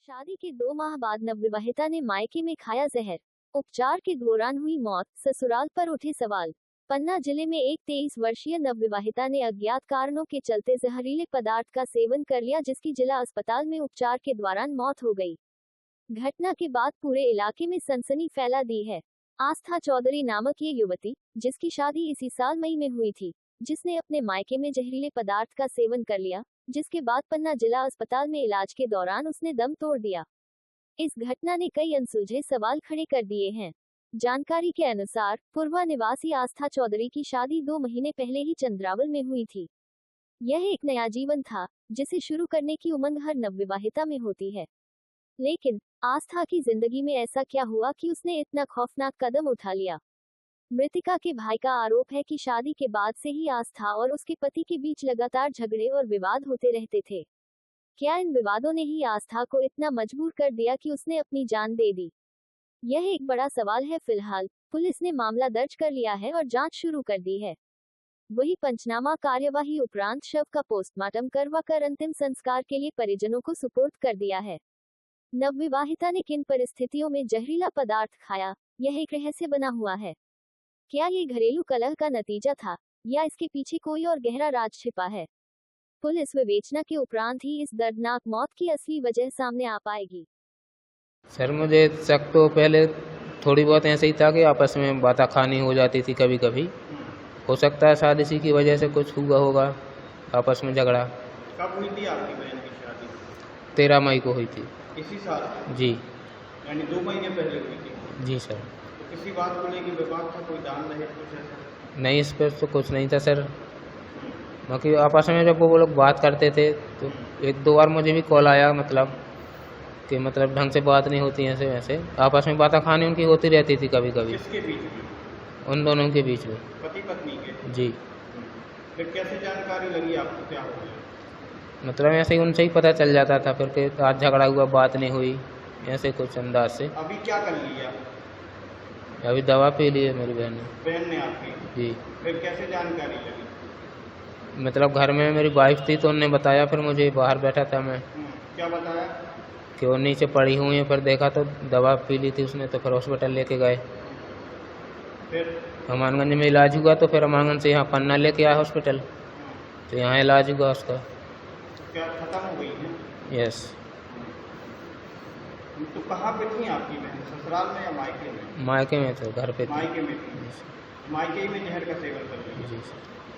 शादी के 2 माह बाद नवविवाहिता ने मायके में खाया जहर। उपचार के दौरान हुई मौत, ससुराल पर उठे सवाल। पन्ना जिले में एक 23 वर्षीय नवविवाहिता ने अज्ञात कारणों के चलते जहरीले पदार्थ का सेवन कर लिया, जिसकी जिला अस्पताल में उपचार के दौरान मौत हो गई। घटना के बाद पूरे इलाके में सनसनी फैला दी है। आस्था चौधरी नामक ये युवती, जिसकी शादी इसी साल मई में हुई थी, जिसने अपने मायके में जहरीले पदार्थ का सेवन कर लिया, जिसके बाद पन्ना जिला अस्पताल में इलाज के दौरान उसने दम तोड़ दिया। इस घटना ने कई अनसुलझे सवाल खड़े कर दिए हैं। जानकारी के अनुसार पूर्वा निवासी आस्था चौधरी की शादी 2 महीने पहले ही चंद्रावल में हुई थी। यह एक नया जीवन था, जिसे शुरू करने की उमंग हर नवविवाहिता में होती है। लेकिन आस्था की जिंदगी में ऐसा क्या हुआ कि उसने इतना खौफनाक कदम उठा लिया? मृतिका के भाई का आरोप है कि शादी के बाद से ही आस्था और उसके पति के बीच लगातार झगड़े और विवाद होते रहते थे। क्या इन विवादों ने ही आस्था को इतना मजबूर कर दिया कि उसने अपनी जान दे दी? यह एक बड़ा सवाल है। फिलहाल पुलिस ने मामला दर्ज कर लिया है और जांच शुरू कर दी है। वही पंचनामा कार्यवाही उपरांत शव का पोस्टमार्टम करवाकर अंतिम संस्कार के लिए परिजनों को सुपुर्द कर दिया है। नवविवाहिता ने किन परिस्थितियों में जहरीला पदार्थ खाया, यह एक रहस्य बना हुआ है। क्या ये घरेलू कलह का नतीजा था, या इसके पीछे कोई और गहरा राज छिपा है? पुलिस विवेचना के उपरांत ही इस दर्दनाक मौत की असली वजह सामने आ पाएगी। सर मुझे शक तो पहले थोड़ी बहुत ऐसे ही था कि आपस में बाताखानी हो जाती थी कभी कभी। हो सकता है शायद इसी की वजह से कुछ हुआ होगा, आपस में झगड़ा। कब हुई थी आपकी बहन की शादी? 13 मई को हुई थी। इसी साल? जी। यानी 2 महीने पहले हुई थी? जी सर। तो किसी बात को लेकर विवाद था, कोई दान दहेज कुछ ऐसा? नहीं, इस पर तो कुछ नहीं था सर। बाकी आपस में जब वो लोग बात करते थे तो 1-2 बार मुझे भी कॉल आया, मतलब कि ढंग से बात नहीं होती ऐसे वैसे। आपस में बाताखानी उनकी होती रहती थी कभी कभी। किसके बीच में? उन दोनों के बीच में। पति पत्नी के? जी। फिर कैसे जानकारी लगी आपको, क्या हो गया? मतलब ऐसे ही उनसे ही पता चल जाता था फिर कि आज झगड़ा हुआ, बात नहीं हुई, ऐसे कुछ अंदाज से। अभी क्या कर लिया? अभी दवा पी ली है मेरी बहन ने। बहन ने आपकी? जी। फिर कैसे जानकारी लगी? मतलब घर में मेरी वाइफ थी तो उन्होंने बताया, फिर मुझे बाहर बैठा था मैं। क्या बताया? कि वो नीचे पड़ी हुई है, फिर देखा तो दवा पी ली थी उसने, तो फिर हॉस्पिटल लेके गए। फिर हमानगंज में इलाज हुआ, तो फिर हमानगंज से यहाँ पन्ना लेके आया हॉस्पिटल, तो यहाँ इलाज हुआ उसका। क्या खत्म हो गई है? यस। तो कहाँ पे थी आपकी बहन, ससुराल में या मायके में? मायके में थे, घर पे थी। मायके में थी? मायके में जहर का सेवन कर रही है? जी।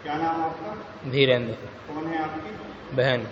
क्या नाम आपका? धीरेन्द्र। कौन है आपकी बहन।